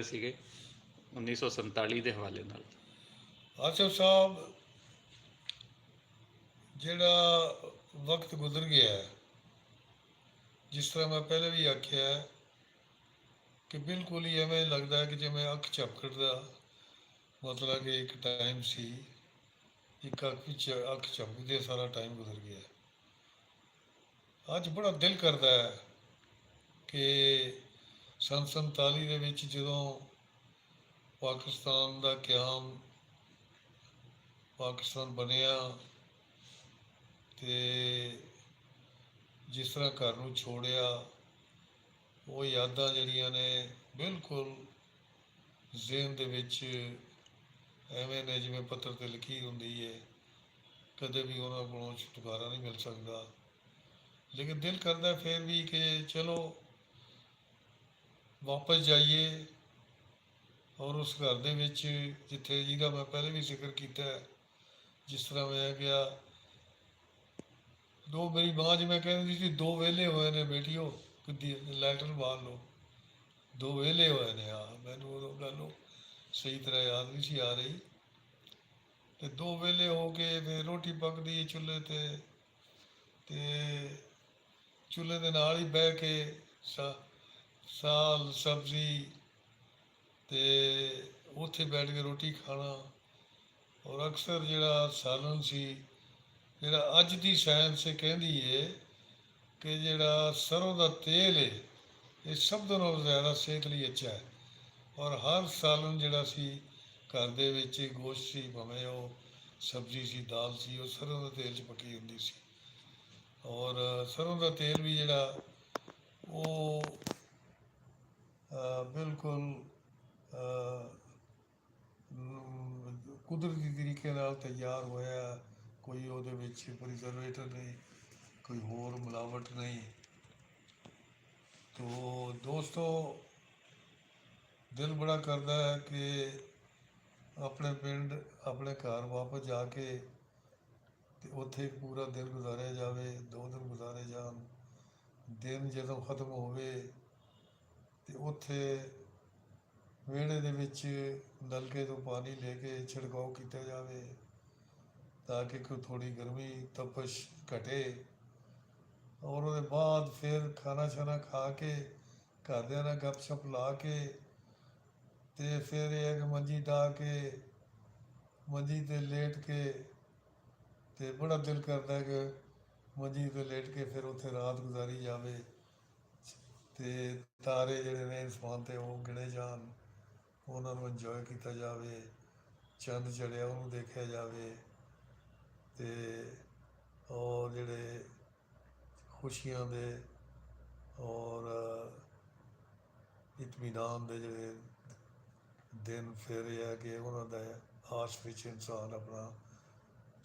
ਸੀਗੇ 1947 ਦੇ ਹਵਾਲੇ ਨਾਲ। ਆਸਿਫ ਸਾਹਿਬ, ਜਿਹੜਾ ਵਕਤ ਗੁਜ਼ਰ ਗਿਆ ਹੈ, ਜਿਸ ਤਰ੍ਹਾਂ ਮੈਂ ਪਹਿਲੇ ਵੀ ਆਖਿਆ ਹੈ ਕਿ ਬਿਲਕੁਲ ਹੀ ਐਵੇਂ ਲੱਗਦਾ ਹੈ ਕਿ ਜਿਵੇਂ ਅੱਖ ਝਪਕਣ ਦਾ ਮਤਲਬ ਕਿ ਇੱਕ ਟਾਈਮ ਸੀ, ਇੱਕ ਅੱਖ ਝਪਕਦੇ ਸਾਰਾ ਟਾਈਮ ਗੁਜ਼ਰ ਗਿਆ। ਅੱਜ ਬੜਾ ਦਿਲ ਕਰਦਾ ਹੈ ਕਿ ਸੰਨ 47 ਦੇ ਵਿੱਚ ਜਦੋਂ ਪਾਕਿਸਤਾਨ ਦਾ ਕਿਆਮ, ਪਾਕਿਸਤਾਨ ਬਣਿਆ, ਅਤੇ ਜਿਸ ਤਰ੍ਹਾਂ ਘਰ ਨੂੰ ਛੋੜਿਆ, ਉਹ ਯਾਦਾਂ ਜਿਹੜੀਆਂ ਨੇ ਬਿਲਕੁਲ ਜ਼ਿਹਨ ਦੇ ਵਿੱਚ ਐਵੇਂ ਨੇ ਜਿਵੇਂ ਪੱਥਰ 'ਤੇ ਲਕੀਰ ਹੁੰਦੀ ਹੈ, ਕਦੇ ਵੀ ਉਹਨਾਂ ਕੋਲੋਂ ਛੁਟਕਾਰਾ ਨਹੀਂ ਮਿਲ ਸਕਦਾ। ਲੇਕਿਨ ਦਿਲ ਕਰਦਾ ਫਿਰ ਵੀ ਕਿ ਚਲੋ ਵਾਪਸ ਜਾਈਏ, ਔਰ ਉਸ ਘਰ ਦੇ ਵਿੱਚ ਜਿੱਥੇ ਜਿਹਦਾ ਮੈਂ ਪਹਿਲੇ ਵੀ ਜ਼ਿਕਰ ਕੀਤਾ, ਜਿਸ ਤਰ੍ਹਾਂ ਮੈਂ ਗਿਆ, ਮੇਰੀ ਮਾਂ ਜਿਵੇਂ ਕਹਿੰਦੀ ਸੀ, 2 ਵਿਹਲੇ ਹੋਏ ਨੇ ਬੇਟੀਓ, ਲੈਟਰ ਬਾਲ ਲਓ, 2 ਵਿਹਲੇ ਹੋਏ ਨੇ। ਮੈਨੂੰ ਉਦੋਂ ਗੱਲ ਸਹੀ ਤਰ੍ਹਾਂ ਯਾਦ ਨਹੀਂ ਸੀ ਆ ਰਹੀ। ਅਤੇ 2 ਵਿਹਲੇ ਹੋ ਕੇ ਫਿਰ ਰੋਟੀ ਪੱਕਦੀ ਚੁੱਲ੍ਹੇ 'ਤੇ, ਅਤੇ ਚੁੱਲ੍ਹੇ ਦੇ ਨਾਲ ਹੀ ਬਹਿ ਕੇ ਸਾਗ ਸਬਜ਼ੀ, ਅਤੇ ਉੱਥੇ ਬੈਠ ਕੇ ਰੋਟੀ ਖਾਣਾ। ਔਰ ਅਕਸਰ ਜਿਹੜਾ ਸਾਲਨ ਸੀ, ਜਿਹੜਾ ਅੱਜ ਦੀ ਸਾਇੰਸ ਕਹਿੰਦੀ ਹੈ ਕਿ ਜਿਹੜਾ ਸਰੋਂ ਦਾ ਤੇਲ ਹੈ, ਇਹ ਸਭ ਤੋਂ ਨਾਲੋਂ ਜ਼ਿਆਦਾ ਸਿਹਤ ਲਈ ਅੱਛਾ ਹੈ। ਔਰ ਹਰ ਸਾਲਨ ਜਿਹੜਾ ਸੀ ਘਰ ਦੇ ਵਿੱਚ, ਗੋਸ਼ਤ ਸੀ ਭਾਵੇਂ ਉਹ ਸਬਜ਼ੀ ਸੀ, ਦਾਲ ਸੀ, ਉਹ ਸਰੋਂ ਦੇ ਤੇਲ 'ਚ ਪੱਕੀ ਹੁੰਦੀ ਸੀ। ਔਰ ਸਰੋਂ ਦਾ ਤੇਲ ਵੀ ਜਿਹੜਾ ਉਹ ਬਿਲਕੁਲ ਕੁਦਰਤੀ ਤਰੀਕੇ ਨਾਲ ਤਿਆਰ ਹੋਇਆ, ਕੋਈ ਉਹਦੇ ਵਿੱਚ ਪ੍ਰੀਜ਼ਰਵੇਟਰ ਨਹੀਂ, ਕੋਈ ਹੋਰ ਮਿਲਾਵਟ ਨਹੀਂ। ਤੋ ਦੋਸਤੋ, ਦਿਲ ਬੜਾ ਕਰਦਾ ਹੈ ਕਿ ਆਪਣੇ ਪਿੰਡ, ਆਪਣੇ ਘਰ ਵਾਪਸ ਜਾ ਕੇ ਅਤੇ ਉੱਥੇ ਇੱਕ ਪੂਰਾ ਦਿਨ ਗੁਜ਼ਾਰਿਆ ਜਾਵੇ, 2 ਦਿਨ ਗੁਜ਼ਾਰੇ ਜਾਣ। ਦਿਨ ਜਦੋਂ ਖਤਮ ਹੋਵੇ ਅਤੇ ਉੱਥੇ ਵਿਹੜੇ ਦੇ ਵਿੱਚ ਨਲਕੇ ਤੋਂ ਪਾਣੀ ਲੈ ਕੇ ਛਿੜਕਾਓ ਕੀਤਾ ਜਾਵੇ, ਤਾਂ ਕਿ ਕੋਈ ਥੋੜ੍ਹੀ ਗਰਮੀ ਤਪਸ਼ ਘਟੇ। ਔਰ ਉਹਦੇ ਬਾਅਦ ਫਿਰ ਖਾਣਾ ਛਾਣਾ ਖਾ ਕੇ, ਘਰਦਿਆਂ ਨਾਲ ਗੱਪ ਸ਼ੱਪ ਲਾ ਕੇ, ਅਤੇ ਫਿਰ ਇਹ ਹੈ ਕਿ ਮੰਜੀ ਡਾਹ ਕੇ, ਮੰਜੀ 'ਤੇ ਲੇਟ ਕੇ, ਅਤੇ ਬੜਾ ਦਿਲ ਕਰਦਾ ਕਿ ਮੰਜੀ 'ਤੇ ਲੇਟ ਕੇ ਫਿਰ ਉੱਥੇ ਰਾਤ ਗੁਜ਼ਾਰੀ ਜਾਵੇ, ਅਤੇ ਤਾਰੇ ਜਿਹੜੇ ਨੇ ਅਸਮਾਨ 'ਤੇ ਉਹ ਗਿਣੇ ਜਾਣ, ਉਹਨਾਂ ਨੂੰ ਇੰਜੋਏ ਕੀਤਾ ਜਾਵੇ, ਚੰਦ ਚੜ੍ਹਿਆ ਉਹਨੂੰ ਦੇਖਿਆ ਜਾਵੇ, ਅਤੇ ਔਰ ਜਿਹੜੇ ਖੁਸ਼ੀਆਂ ਦੇ ਔਰ ਇਤਮੀਨਾਨ ਦੇ ਜਿਹੜੇ ਦਿਨ, ਫਿਰ ਇਹ ਹੈ ਕਿ ਉਹਨਾਂ ਦਾ ਆਸ ਵਿੱਚ ਇਨਸਾਨ ਆਪਣਾ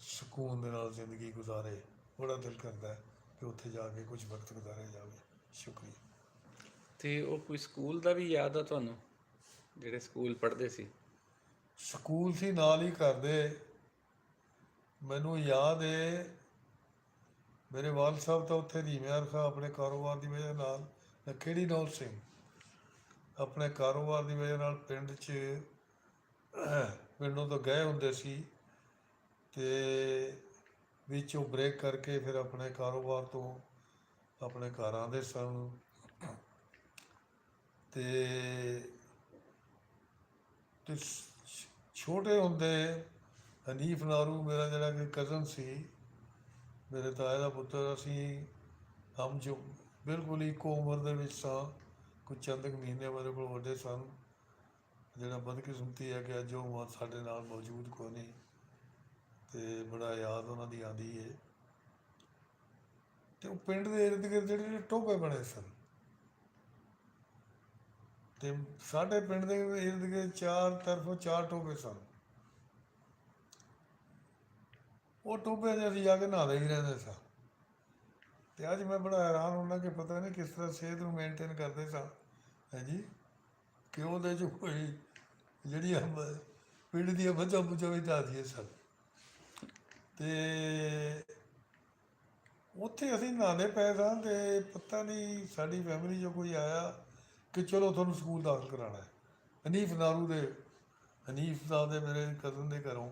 ਸਕੂਨ ਦੇ ਨਾਲ ਜ਼ਿੰਦਗੀ ਗੁਜ਼ਾਰੇ। ਬੜਾ ਦਿਲ ਕਰਦਾ ਕਿ ਉੱਥੇ ਜਾ ਕੇ ਕੁਝ ਵਕਤ ਗੁਜ਼ਾਰਿਆ ਜਾਵੇ। ਸ਼ੁਕਰੀਆ। ਅਤੇ ਉਹ ਕੋਈ ਸਕੂਲ ਦਾ ਵੀ ਯਾਦ ਆ ਤੁਹਾਨੂੰ, ਜਿਹੜੇ ਸਕੂਲ ਪੜ੍ਹਦੇ ਸੀ? ਸਕੂਲ ਸੀ ਨਾਲ ਹੀ ਘਰ ਦੇ। ਮੈਨੂੰ ਯਾਦ ਹੈ ਮੇਰੇ ਵਾਲਦ ਸਾਹਿਬ ਤਾਂ ਉੱਥੇ ਰੀਮਿਆਰ ਖਾਂ ਆਪਣੇ ਕਾਰੋਬਾਰ ਦੀ ਵਜ੍ਹਾ ਨਾਲ, ਨਖੇੜੀ ਨੌਲ ਸਿੰਘ ਆਪਣੇ ਕਾਰੋਬਾਰ ਦੀ ਵਜ੍ਹਾ ਨਾਲ ਪਿੰਡੋਂ ਤੋਂ ਗਏ ਹੁੰਦੇ ਸੀ, ਅਤੇ ਵਿੱਚੋਂ ਬ੍ਰੇਕ ਕਰਕੇ ਫਿਰ ਆਪਣੇ ਕਾਰੋਬਾਰ ਤੋਂ ਆਪਣੇ ਘਰ ਆਉਂਦੇ ਸਨ। ਅਤੇ ਛੋਟੇ ਹੁੰਦੇ ਹਨੀਫ ਨਾਰੂ ਮੇਰਾ ਜਿਹੜਾ ਕਿ ਕਜ਼ਨ ਸੀ, ਮੇਰੇ ਤਾਏ ਦਾ ਪੁੱਤਰ, ਅਸੀਂ ਹਮ ਜੋ ਬਿਲਕੁਲ ਇੱਕੋ ਉਮਰ ਦੇ ਵਿੱਚ ਸਾਂ, ਕੁਝ ਚੰਦ ਕੁ ਮਹੀਨੇ ਮੇਰੇ ਕੋਲ ਵੱਡੇ ਸਨ। ਜਿਹੜਾ ਬਦਕਿਸਮਤੀ ਹੈ ਕਿ ਅੱਜ ਉਹ ਸਾਡੇ ਨਾਲ ਮੌਜੂਦ ਕੋਈ ਨਹੀਂ, ਅਤੇ ਬੜਾ ਯਾਦ ਉਹਨਾਂ ਦੀ ਆਉਂਦੀ ਹੈ। ਅਤੇ ਉਹ ਪਿੰਡ ਦੇ ਇਰਦ ਗਿਰਦ ਜਿਹੜੇ ਟੋਭੇ ਬਣੇ ਸਨ, ਅਤੇ ਸਾਡੇ ਪਿੰਡ ਦੇ ਇਰਦ ਗਿਰਦ 4 ਤਰਫੋਂ 4 ਟੋਭੇ ਸਨ। ਉਹ ਟੋਭੇ 'ਚ ਅਸੀਂ ਜਾ ਕੇ ਨਹਾਉਂਦੇ ਹੀ ਰਹਿੰਦੇ ਸਾਂ। ਅਤੇ ਅੱਜ ਮੈਂ ਬੜਾ ਹੈਰਾਨ ਹੁੰਦਾ ਕਿ ਪਤਾ ਨਹੀਂ ਕਿਸ ਤਰ੍ਹਾਂ ਸਿਹਤ ਨੂੰ ਮੇਨਟੇਨ ਕਰਦੇ ਸਾਂ, ਹੈ ਜੀ, ਕਿ ਉਹਦੇ 'ਚ ਕੋਈ ਜਿਹੜੀਆਂ ਪਿੰਡ ਦੀਆਂ ਮੱਝਾਂ ਮੁੱਝਾਂ ਵੀ ਨਹਾਉਂਦੀਆਂ ਸਨ। ਅਤੇ ਉੱਥੇ ਅਸੀਂ ਨਹਾਉਂਦੇ ਪਏ ਸਾਂ, ਅਤੇ ਪਤਾ ਨਹੀਂ ਸਾਡੀ ਫੈਮਿਲੀ 'ਚੋਂ ਕੋਈ ਆਇਆ ਕਿ ਚਲੋ ਤੁਹਾਨੂੰ ਸਕੂਲ ਦਾਖਲ ਕਰਾਉਣਾ ਹੈ। ਹਨੀਫ ਨਾਰੂ ਦੇ, ਹਨੀਫ ਸਾਹਿਬ ਦੇ ਮੇਰੇ ਕਜ਼ਨ ਦੇ ਘਰੋਂ।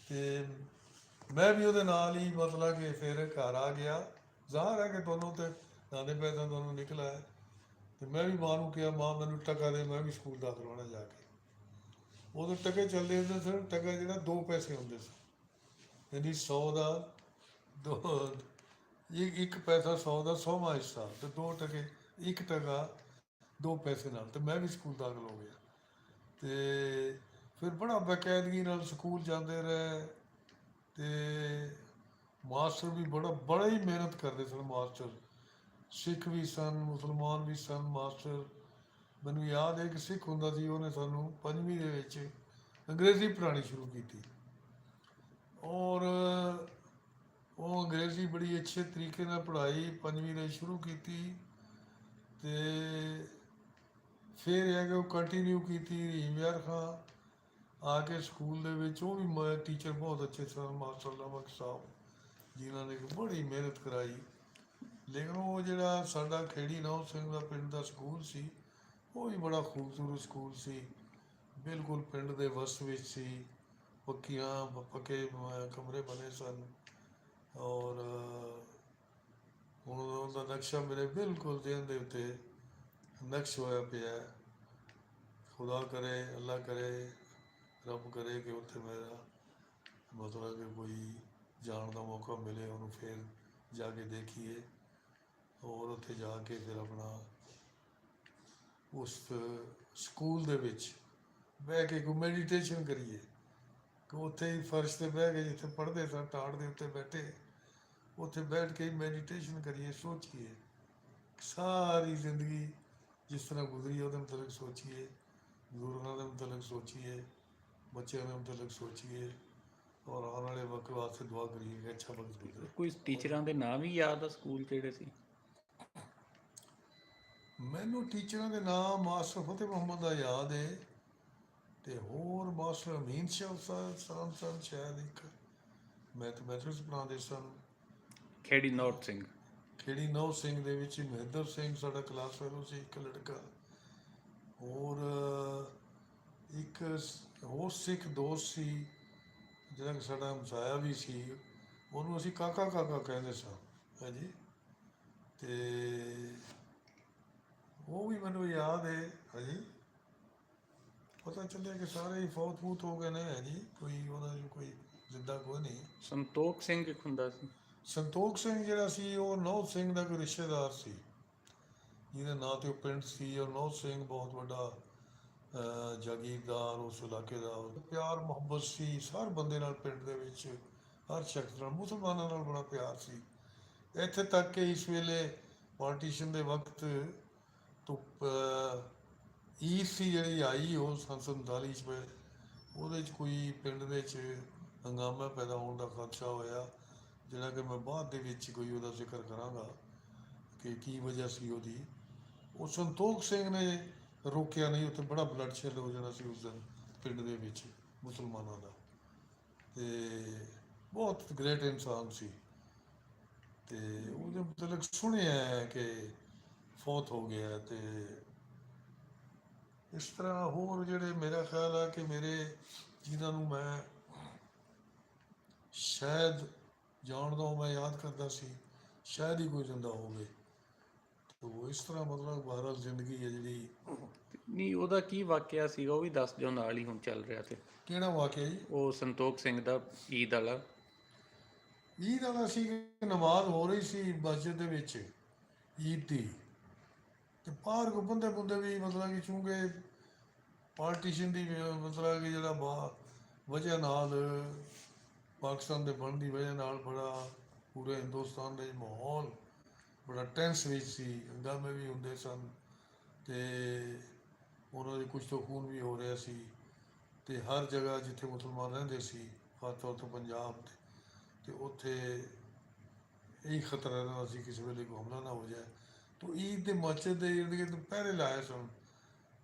ਤੇ ਮੈਂ ਵੀ ਉਹਦੇ ਨਾਲ ਹੀ ਮਤਲਬ ਕਿ ਫਿਰ ਘਰ ਆ ਗਿਆ। ਜ਼ਾਹਰ ਹੈ ਕਿ ਦੋਨੋਂ ਤੇ ਨਾਨੇ ਪੈਦਾ ਦੋਨੋਂ ਨਿਕਲ ਆਏ। ਤੇ ਮੈਂ ਵੀ ਮਾਂ ਨੂੰ ਕਿਹਾ, ਮਾਂ ਮੈਨੂੰ ਟਕਾ ਦੇ, ਮੈਂ ਵੀ ਸਕੂਲ ਦਾਖਲ ਹੋਣਾ ਜਾ ਕੇ। ਉਦੋਂ ਟਕੇ ਚੱਲਦੇ ਹੁੰਦੇ ਸਨ, ਟਕਾ ਜਿਹੜਾ 2 ਪੈਸੇ ਹੁੰਦੇ ਸਨ, ਯਾਨੀ 100 ਦਾ ਦੋ, ਇੱਕ ਪੈਸਾ 100 ਦਾ 100ਵਾਂ ਹਿੱਸਾ, ਤੇ 2 ਟਕੇ, 1 ਟਕਾ 2 ਪੈਸੇ ਨਾਲ। ਤੇ ਮੈਂ ਵੀ ਸਕੂਲ ਦਾਖਲ ਹੋ ਗਿਆ। ਤੇ ਫਿਰ ਬੜਾ ਬਕਾਇਦਗੀ ਨਾਲ ਸਕੂਲ ਜਾਂਦੇ ਰਹੇ। ਤੇ ਮਾਸਟਰ ਵੀ ਬੜਾ ਹੀ ਮਿਹਨਤ ਕਰਦੇ ਸਨ ਮਾਸਟਰ। ਸਿੱਖ ਵੀ ਸਨ, ਮੁਸਲਮਾਨ ਵੀ ਸਨ ਮਾਸਟਰ। ਮੈਨੂੰ ਯਾਦ ਹੈ ਕਿ ਸਿੱਖ ਹੁੰਦਾ ਸੀ, ਉਹਨੇ ਸਾਨੂੰ 5ਵੀਂ ਦੇ ਵਿੱਚ ਅੰਗਰੇਜ਼ੀ ਪੜ੍ਹਾਉਣੀ ਸ਼ੁਰੂ ਕੀਤੀ। ਔਰ ਉਹ ਅੰਗਰੇਜ਼ੀ ਬੜੀ ਅੱਛੇ ਤਰੀਕੇ ਨਾਲ ਪੜ੍ਹਾਈ 5ਵੀਂ ਦੇ ਸ਼ੁਰੂ ਕੀਤੀ। ਤੇ ਫਿਰ ਇਹ ਕਿ ਉਹ ਕੰਟੀਨਿਊ ਕੀਤੀ। ਰਹੀਮ ਯਾਰ ਖਾਂ ਆ ਕੇ ਸਕੂਲ ਦੇ ਵਿੱਚ, ਉਹ ਵੀ ਟੀਚਰ ਬਹੁਤ ਅੱਛੇ ਸਨ, ਮਾਸਟਰ ਨਮਕ ਸਾਹਿਬ, ਜਿਨ੍ਹਾਂ ਨੇ ਬੜੀ ਮਿਹਨਤ ਕਰਾਈ। ਲੇਕਿਨ ਉਹ ਜਿਹੜਾ ਸਾਡਾ ਖੇੜੀ ਨੌ ਸਿੰਘ ਦਾ ਪਿੰਡ ਦਾ ਸਕੂਲ ਸੀ, ਉਹ ਵੀ ਬੜਾ ਖੂਬਸੂਰਤ ਸਕੂਲ ਸੀ, ਬਿਲਕੁਲ ਪਿੰਡ ਦੇ ਵਸਤ ਵਿੱਚ ਸੀ। ਪੱਕੇ ਕਮਰੇ ਬਣੇ ਸਨ। ਔਰ ਹੁਣ ਉਹਦਾ ਨਕਸ਼ਾ ਮੇਰੇ ਬਿਲਕੁਲ ਜ਼ਿਹਨ ਦੇ ਉੱਤੇ ਨਕਸ਼ ਹੋਇਆ ਪਿਆ। ਖੁਦਾ ਕਰੇ, ਅੱਲਾ ਕਰੇ, ਰੱਬ ਕਰੇ ਕਿ ਉੱਥੇ ਮੇਰਾ ਮਤਲਬ ਕਿ ਕੋਈ ਜਾਣ ਦਾ ਮੌਕਾ ਮਿਲੇ, ਉਹਨੂੰ ਫਿਰ ਜਾ ਕੇ ਦੇਖੀਏ। ਔਰ ਉੱਥੇ ਜਾ ਕੇ ਫਿਰ ਆਪਣਾ ਉਸ ਸਕੂਲ ਦੇ ਵਿੱਚ ਬਹਿ ਕੇ ਕੋਈ ਮੈਡੀਟੇਸ਼ਨ ਕਰੀਏ। ਕਿ ਉੱਥੇ ਹੀ ਫਰਸ਼ 'ਤੇ ਬਹਿ ਕੇ, ਜਿੱਥੇ ਪੜ੍ਹਦੇ ਸਾਂ ਟਾਟ ਦੇ ਉੱਤੇ ਬੈਠੇ, ਉੱਥੇ ਬੈਠ ਕੇ ਮੈਡੀਟੇਸ਼ਨ ਕਰੀਏ, ਸੋਚੀਏ ਸਾਰੀ ਜ਼ਿੰਦਗੀ ਜਿਸ ਤਰ੍ਹਾਂ ਗੁਜ਼ਰੀ ਉਹਦੇ ਮੁਤਲਕ ਸੋਚੀਏ, ਬਜ਼ੁਰਗਾਂ ਦੇ ਮੁਤਲਕ ਸੋਚੀਏ, ਬੱਚਿਆਂ ਦੇ ਮੁਤਲਕ ਸੋਚੀਏ, ਔਰ ਆਉਣ ਵਾਲੇ ਵਕਤ ਵਾਸਤੇ ਦੁਆ ਕਰੀਏ ਕਿ ਅੱਛਾ ਵਕਤ ਗੁਜ਼ਰੇ। ਕੋਈ ਟੀਚਰਾਂ ਦੇ ਨਾਂ ਵੀ ਯਾਦ ਆ ਸਕੂਲ ਜਿਹੜੇ ਸੀ? ਮੈਨੂੰ ਟੀਚਰਾਂ ਦੇ ਨਾਮ ਮਾਸਟਰ ਫਤਿਹ ਮੁਹੰਮਦ ਦਾ ਯਾਦ ਹੈ। ਤੇ ਹੋਰ ਮਾਸਟਰ ਅਮੀਨ ਸ਼ਾਹ ਸਾਹਿਬ ਸਨ, ਸ਼ਾਇਦ ਇੱਕ ਮੈਥਮੈਟਿਕਸ ਪੜ੍ਹਾਉਂਦੇ ਸਨ। ਖੇੜੀ ਨੌਤ ਸਿੰਘ। ਖੇੜੀ ਨੌ ਸਿੰਘ ਦੇ ਵਿੱਚ ਮਹਿੰਦਰ ਸਿੰਘ ਸਾਡਾ ਕਲਾਸ ਫੈਲੋ ਸੀ, ਇੱਕ ਲੜਕਾ। ਹੋਰ ਇੱਕ ਹੋਰ ਸਿੱਖ ਦੋਸਤ ਸੀ ਜਿਹੜਾ ਕਿ ਸਾਡਾ ਹਮਸਾਇਆ ਵੀ ਸੀ, ਉਹਨੂੰ ਅਸੀਂ ਕਾਕਾ ਕਾਕਾ ਕਹਿੰਦੇ ਸਾਂ। ਹਾਂਜੀ। ਤੇ ਉਹ ਵੀ ਮੈਨੂੰ ਯਾਦ ਹੈ। ਹਾਂਜੀ। ਪਤਾ ਚੱਲਿਆ ਕਿ ਸਾਰੇ ਹੀ ਫੌਤ ਫੂਤ ਹੋ ਗਏ ਨੇ। ਹਾਂਜੀ, ਕੋਈ ਉਹਨਾਂ ਦੀ ਕੋਈ ਜ਼ਿੰਦਾ ਕੋਈ ਨਹੀਂ। ਸੰਤੋਖ ਸਿੰਘ ਇੱਕ ਹੁੰਦਾ ਸੀ। ਸੰਤੋਖ ਸਿੰਘ ਜਿਹੜਾ ਸੀ, ਉਹ ਨੌ ਸਿੰਘ ਦਾ ਕੋਈ ਰਿਸ਼ਤੇਦਾਰ ਸੀ, ਜਿਹਦੇ ਨਾਂ 'ਤੇ ਉਹ ਪਿੰਡ ਸੀ। ਔਰ ਨੌ ਸਿੰਘ ਬਹੁਤ ਵੱਡਾ ਜਾਗੀਰਦਾਰ ਉਸ ਇਲਾਕੇ ਦਾ। ਪਿਆਰ ਮੁਹੱਬਤ ਸੀ ਹਰ ਬੰਦੇ ਨਾਲ, ਪਿੰਡ ਦੇ ਵਿੱਚ ਹਰ ਸ਼ਖਸ ਨਾਲ। ਮੁਸਲਮਾਨਾਂ ਨਾਲ ਬੜਾ ਪਿਆਰ ਸੀ। ਇੱਥੇ ਤੱਕ ਕਿ ਇਸ ਵੇਲੇ ਪਾਰਟੀਸ਼ਨ ਦੇ ਵਕਤ ਤੋਂ ਈਦ ਸੀ ਜਿਹੜੀ ਆਈ, ਉਹ ਸੰਨ 47 'ਚ, ਉਹਦੇ 'ਚ ਕੋਈ ਪਿੰਡ ਦੇ 'ਚ ਹੰਗਾਮਾ ਪੈਦਾ ਹੋਣ ਦਾ ਖਦਸ਼ਾ ਹੋਇਆ, ਜਿਹੜਾ ਕਿ ਮੈਂ ਬਾਅਦ ਦੇ ਵਿੱਚ ਕੋਈ ਉਹਦਾ ਜ਼ਿਕਰ ਕਰਾਂਗਾ ਕਿ ਕੀ ਵਜ੍ਹਾ ਸੀ ਉਹਦੀ। ਉਹ ਸੰਤੋਖ ਸਿੰਘ ਨੇ ਰੋਕਿਆ ਨਹੀਂ, ਉੱਥੇ ਬੜਾ ਬਲੱਡਸ਼ੈਡ ਹੋ ਜਾਣਾ ਸੀ ਉਸ ਦਿਨ ਪਿੰਡ ਦੇ ਵਿੱਚ ਮੁਸਲਮਾਨਾਂ ਦਾ। ਤੇ ਬਹੁਤ ਗ੍ਰੇਟ ਇਨਸਾਨ ਸੀ। ਤੇ ਉਹਦੇ ਮੁਤਲਕ ਸੁਣਿਆ ਹੈ ਕਿ ਫੌਤ ਹੋ ਗਿਆ। ਤੇ ਇਸ ਤਰ੍ਹਾਂ ਹੋਰ ਜਿਹੜੇ ਮੇਰਾ ਖਿਆਲ ਹੈ ਕਿ ਮੇਰੇ ਜਿਨ੍ਹਾਂ ਨੂੰ ਮੈਂ ਸ਼ਾਇਦ ਜਾਣਦਾ ਹਾਂ, ਮੈਂ ਯਾਦ ਕਰਦਾ ਸੀ, ਸ਼ਾਇਦ ਹੀ ਕੋਈ ਜ਼ਿੰਦਾ ਹੋਵੇ। ਤੋ ਇਸ ਤਰ੍ਹਾਂ ਮਤਲਬ ਬਹਰਹਾਲ ਜ਼ਿੰਦਗੀ ਹੈ ਜਿਹੜੀ। ਨਹੀਂ, ਉਹਦਾ ਕੀ ਵਾਕਿਆ ਸੀਗਾ ਉਹ ਵੀ ਦੱਸ ਦਿਓ ਨਾਲ ਹੀ, ਹੁਣ ਚੱਲ ਰਿਹਾ ਤੇ। ਕਿਹੜਾ ਵਾਕਿਆ ਜੀ? ਉਹ ਸੰਤੋਖ ਸਿੰਘ ਦਾ ਈਦ ਵਾਲਾ। ਈਦ ਵਾਲਾ ਸੀ ਕਿ ਨਮਾਜ਼ ਹੋ ਰਹੀ ਸੀ ਮਸਜਿਦ ਦੇ ਵਿੱਚ ਈਦ ਦੀ। ਤੇ ਬਾਹਰ ਕੋ ਬੰਦੇ ਬੰਦੇ ਵੀ ਮਤਲਬ ਕਿ ਚੂੰਕਿ ਪਾਰਟੀਸ਼ਨ ਦੀ ਮਤਲਬ ਕਿ ਜਿਹੜਾ ਵਜ੍ਹਾ ਨਾਲ, ਪਾਕਿਸਤਾਨ ਦੇ ਬਣਨ ਦੀ ਵਜ੍ਹਾ ਨਾਲ ਬੜਾ ਪੂਰੇ ਹਿੰਦੁਸਤਾਨ ਦੇ ਮਾਹੌਲ ਬੜਾ ਟੈਂਸ ਵਿੱਚ ਸੀ। ਹੰਗਾਮੇ ਵੀ ਹੁੰਦੇ ਸਨ ਤੇ ਉਹਨਾਂ ਦੇ ਕੁਛ ਤੋਂ ਖੂਨ ਵੀ ਹੋ ਰਿਹਾ ਸੀ। ਤੇ ਹਰ ਜਗ੍ਹਾ ਜਿੱਥੇ ਮੁਸਲਮਾਨ ਰਹਿੰਦੇ ਸੀ, ਖਾਸ ਤੌਰ ਤੋਂ ਪੰਜਾਬ ਤੇ ਉੱਥੇ ਇਹੀ ਖਤਰਾ ਰਹਿੰਦਾ ਸੀ ਕਿਸੇ ਵੇਲੇ ਕੋਈ ਹਮਲਾ ਨਾ ਹੋ ਜਾਏ। ਤੋ ਈਦ ਦੇ ਮਸਜਿਦ ਦੇ ਇਰਦ ਗਿਰਦ ਪਹਿਰੇ ਲਾਏ ਸਨ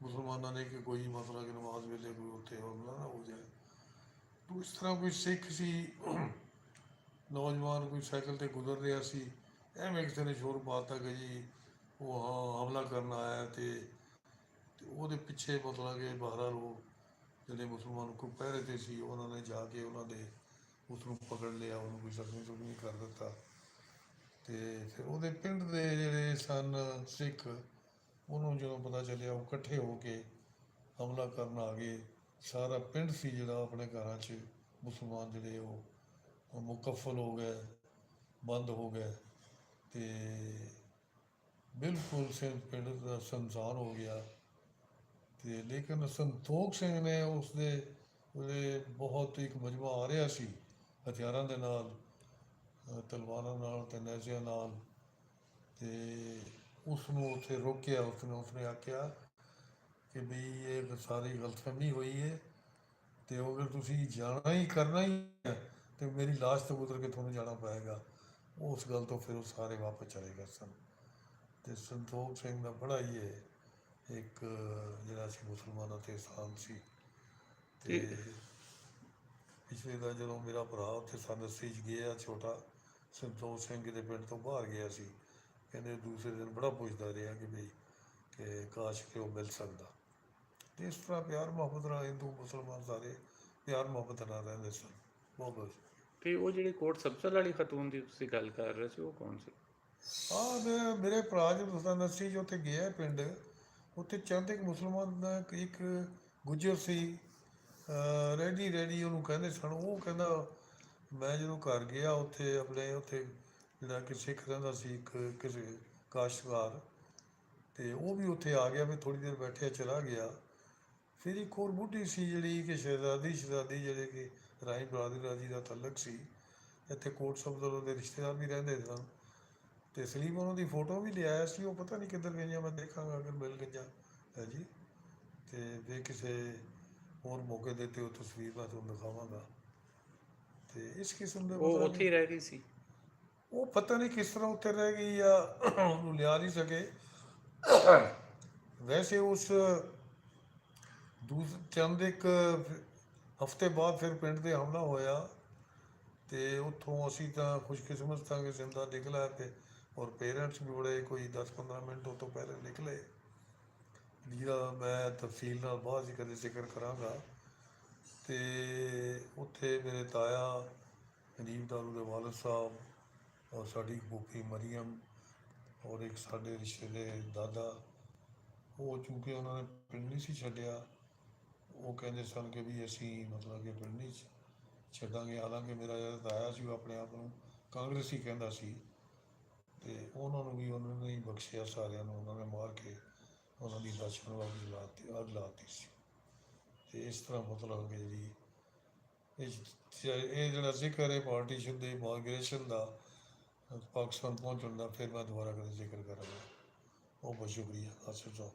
ਮੁਸਲਮਾਨਾਂ ਨੇ ਕਿ ਕੋਈ ਮਤਲਬ ਕਿ ਨਮਾਜ਼ ਵੇਲੇ ਕੋਈ ਉੱਥੇ ਹਮਲਾ ਨਾ ਹੋ ਜਾਏ। ਤੋ ਇਸ ਤਰ੍ਹਾਂ ਕੋਈ ਸਿੱਖ ਸੀ ਨੌਜਵਾਨ, ਕੋਈ ਸਾਈਕਲ ਤੇ ਗੁਜ਼ਰ ਰਿਹਾ ਸੀ, ਐਵੇਂ ਕਿਸੇ ਨੇ ਸ਼ੋਰ ਪਾ ਦਿੱਤਾ ਕਿ ਜੀ ਉਹ ਹਮਲਾ ਕਰਨ ਆਇਆ। ਤੇ ਉਹਦੇ ਪਿੱਛੇ ਮਤਲਬ ਕਿ ਬਹਰਾਲ ਉਹ ਜਿਹੜੇ ਮੁਸਲਮਾਨ ਕੋਈ ਪਹਿਰੇ 'ਤੇ ਸੀ ਉਹਨਾਂ ਨੇ ਜਾ ਕੇ ਉਹਨਾਂ ਦੇ ਉਸ ਨੂੰ ਪਕੜ ਲਿਆ, ਉਹਨੂੰ ਕੋਈ ਜ਼ਖਮੀ ਜ਼ੁਖਮੀ ਕਰ ਦਿੱਤਾ। ਅਤੇ ਫਿਰ ਉਹਦੇ ਪਿੰਡ ਦੇ ਜਿਹੜੇ ਸਨ ਸਿੱਖ, ਉਹਨੂੰ ਜਦੋਂ ਪਤਾ ਚੱਲਿਆ ਉਹ ਇਕੱਠੇ ਹੋ ਕੇ ਹਮਲਾ ਕਰਨ ਆ ਗਏ। ਸਾਰਾ ਪਿੰਡ ਸੀ ਜਿਹੜਾ ਆਪਣੇ ਘਰਾਂ 'ਚ ਮੁਸਲਮਾਨ ਜਿਹੜੇ ਉਹ ਮੁਕੱਫਲ ਹੋ ਗਏ, ਬੰਦ ਹੋ ਗਏ ਅਤੇ ਬਿਲਕੁਲ ਪਿੰਡ ਦਾ ਸੁਨਸਾਨ ਹੋ ਗਿਆ। ਅਤੇ ਲੇਕਿਨ ਸੰਤੋਖ ਸਿੰਘ ਨੇ ਉਸਦੇ ਉਹਦੇ ਬਹੁਤ ਇੱਕ ਮਜਮਾ ਆ ਰਿਹਾ ਸੀ ਹਥਿਆਰਾਂ ਦੇ ਨਾਲ, ਤਲਵਾਰਾਂ ਨਾਲ ਅਤੇ ਨੇਜ਼ਿਆਂ ਨਾਲ, ਅਤੇ ਉਸ ਨੂੰ ਉੱਥੇ ਰੋਕਿਆ। ਉਸਨੇ ਆਖਿਆ ਕਿ ਬਈ ਇਹ ਸਾਰੀ ਗਲਤਫਹਿਮੀ ਹੋਈ ਹੈ ਅਤੇ ਅਗਰ ਤੁਸੀਂ ਜਾਣਾ ਹੀ ਕਰਨਾ ਹੀ ਹੈ ਅਤੇ ਮੇਰੀ ਲਾਸ਼ ਤੋਂ ਗੁਜ਼ਰ ਕੇ ਤੁਹਾਨੂੰ ਜਾਣਾ ਪਏਗਾ। ਉਸ ਗੱਲ ਤੋਂ ਫਿਰ ਉਹ ਸਾਰੇ ਵਾਪਸ ਚਲੇ ਗਏ ਸਨ। ਅਤੇ ਸੰਤੋਖ ਸਿੰਘ ਦਾ ਬੜਾ ਹੀ ਇੱਕ ਜਿਹੜਾ ਸੀ ਮੁਸਲਮਾਨਾਂ 'ਤੇ ਅਹਿਸਾਨ ਸੀ। ਅਤੇ ਪਿਛਲੇ ਦਾ ਜਦੋਂ ਮੇਰਾ ਭਰਾ ਉੱਥੇ ਸੰਦਸੀ 'ਚ ਗਿਆ ਛੋਟਾ, ਸੰਤੋਖ ਸਿੰਘ ਦੇ ਪਿੰਡ ਤੋਂ ਬਾਹਰ ਗਿਆ ਸੀ, ਕਹਿੰਦੇ ਦੂਸਰੇ ਦਿਨ ਬੜਾ ਪੁੱਛਦਾ ਰਿਹਾ ਕਿ ਬਈ ਕਿ ਕਾਸ਼ ਕਿ ਉਹ ਮਿਲ ਸਕਦਾ। ਅਤੇ ਇਸ ਤਰ੍ਹਾਂ ਪਿਆਰ ਮੁਹੱਬਤ ਨਾਲ ਹਿੰਦੂ ਮੁਸਲਮਾਨ ਸਾਰੇ ਪਿਆਰ ਮੁਹੱਬਤ ਨਾਲ ਰਹਿੰਦੇ ਸਨ। ਬਹੁਤ ਬਹੁਤ ਤੇ ਉਹ ਜਿਹੜੀ ਕੋਟ ਸਬਜ਼ਲ ਵਾਲੀ ਖਤੂਨ ਦੀ ਤੁਸੀਂ ਗੱਲ ਕਰ ਰਹੇ ਸੀ, ਉਹ ਕੌਣ ਸੀ? ਹਾਂ, ਮੇਰੇ ਭਰਾ ਜਦੋਂ ਸੰਦਸੀ 'ਚ ਉੱਥੇ ਗਿਆ ਪਿੰਡ, ਉੱਥੇ ਚੰਦ ਇੱਕ ਮੁਸਲਮਾਨ ਦਾ ਇੱਕ ਗੁੱਜਰ ਸੀ, ਰੈਡੀ ਉਹਨੂੰ ਕਹਿੰਦੇ ਸਨ। ਉਹ ਕਹਿੰਦਾ ਮੈਂ ਜਦੋਂ ਘਰ ਗਿਆ ਉੱਥੇ ਆਪਣੇ ਉੱਥੇ ਜਿਹੜਾ ਕਿ ਸਿੱਖ ਰਹਿੰਦਾ ਸੀ ਇੱਕ ਕਿਸੇ ਕਾਸ਼ਤਕਾਰ, ਅਤੇ ਉਹ ਵੀ ਉੱਥੇ ਆ ਗਿਆ, ਫਿਰ ਥੋੜ੍ਹੀ ਦੇਰ ਬੈਠਿਆ ਚਲਾ ਗਿਆ। ਫਿਰ ਇੱਕ ਹੋਰ ਬੁੱਢੀ ਸੀ ਜਿਹੜੀ ਕਿ ਸ਼ਹਿਜ਼ਾਦੀ ਜਿਹੜੇ ਕਿ ਰਾਈ ਬਰਾਦਰੀ ਦਾ ਤਲਕ ਸੀ, ਇੱਥੇ ਕੋਟ ਸਬਜ਼ਲ ਉਹਦੇ ਰਿਸ਼ਤੇਦਾਰ ਵੀ ਰਹਿੰਦੇ ਸਨ। ਅਤੇ ਸਲੀਮ ਉਹਨਾਂ ਦੀ ਫੋਟੋ ਵੀ ਲਿਆਇਆ ਸੀ, ਉਹ ਪਤਾ ਨਹੀਂ ਕਿੱਧਰ ਗਈਆਂ, ਮੈਂ ਦੇਖਾਂਗਾ ਅਗਰ ਮਿਲ ਗਈਆਂ ਹੈ ਜੀ। ਅਤੇ ਜੇ ਕਿਸੇ ਹੋਰ ਮੌਕੇ ਦੇ 'ਤੇ ਉਹ ਤਸਵੀਰ ਮੈਂ ਤੁਹਾਨੂੰ ਦਿਖਾਵਾਂਗਾ। ਅਤੇ ਇਸ ਕਿਸਮ ਦੇ ਉਹ ਉੱਥੇ ਹੀ ਰਹਿ ਗਈ ਸੀ? ਉਹ ਪਤਾ ਨਹੀਂ ਕਿਸ ਤਰ੍ਹਾਂ ਉੱਥੇ ਰਹਿ ਗਈ ਜਾਂ ਉਹਨੂੰ ਲਿਆ ਨਹੀਂ ਸਕੇ। ਵੈਸੇ ਉਸ ਚੰਦ ਇੱਕ ਹਫ਼ਤੇ ਬਾਅਦ ਫਿਰ ਪਿੰਡ 'ਤੇ ਹਮਲਾ ਹੋਇਆ, ਅਤੇ ਉੱਥੋਂ ਅਸੀਂ ਤਾਂ ਖੁਸ਼ਕਿਸਮਤ ਸਾਂ ਕਿ ਜ਼ਿੰਦਾ ਨਿਕਲਿਆ, ਅਤੇ ਔਰ ਪੇਰੈਂਟਸ ਵੀ ਬੜੇ ਕੋਈ 10-15 ਮਿੰਟ ਉਹ ਤੋਂ ਪਹਿਲੇ ਨਿਕਲੇ, ਜਿਹਦਾ ਮੈਂ ਤਫਸੀਲ ਨਾਲ ਬਾਅਦ 'ਚ ਕਦੇ ਜ਼ਿਕਰ ਕਰਾਂਗਾ। ਅਤੇ ਉੱਥੇ ਮੇਰੇ ਤਾਇਆ ਹਨੀਫ ਦਾਰੂ ਦੇ ਵਾਲਦ ਸਾਹਿਬ ਔਰ ਸਾਡੀ ਫੂਫੀ ਮਰੀਮ ਔਰ ਇੱਕ ਸਾਡੇ ਰਿਸ਼ਤੇ ਦੇ ਦਾਦਾ, ਉਹ ਚੂँਕਿ ਉਹਨਾਂ ਨੇ ਪਿੰਡ ਨਹੀਂ ਸੀ ਛੱਡਿਆ, ਉਹ ਕਹਿੰਦੇ ਸਨ ਕਿ ਵੀ ਅਸੀਂ ਮਤਲਬ ਕਿ ਪਿੰਡ ਨਹੀਂ ਛੱਡਾਂਗੇ। ਹਾਲਾਂਕਿ ਮੇਰਾ ਜਿਹੜਾ ਤਾਇਆ ਸੀ ਉਹ ਆਪਣੇ ਆਪ ਨੂੰ ਕਾਂਗਰਸੀ ਕਹਿੰਦਾ ਸੀ, ਅਤੇ ਉਹਨਾਂ ਨੂੰ ਵੀ ਉਹਨਾਂ ਨੇ ਹੀ ਬਖਸ਼ਿਆ ਸਾਰਿਆਂ ਨੂੰ, ਉਹਨਾਂ ਨੇ ਮਾਰ ਕੇ ਉਹਨਾਂ ਦੀ ਲਾਸ਼ ਨੂੰ ਅੱਗ ਲਾਤੀ ਸੀ। ਅਤੇ ਇਸ ਤਰ੍ਹਾਂ ਮਤਲਬ ਕਿ ਜਿਹੜੀ ਇਹ ਜਿਹੜਾ ਜ਼ਿਕਰ ਹੈ ਪਾਰਟੀਸ਼ਨ ਦੇ ਮਾਈਗ੍ਰੇਸ਼ਨ ਦਾ ਪਾਕਿਸਤਾਨ ਪਹੁੰਚਣ ਦਾ, ਫਿਰ ਮੈਂ ਦੁਬਾਰਾ ਕਦੇ ਜ਼ਿਕਰ ਕਰਾਂਗਾ। ਬਹੁਤ ਬਹੁਤ ਸ਼ੁਕਰੀਆ। ਆਸਿਫ ਸਾਹਿਬ।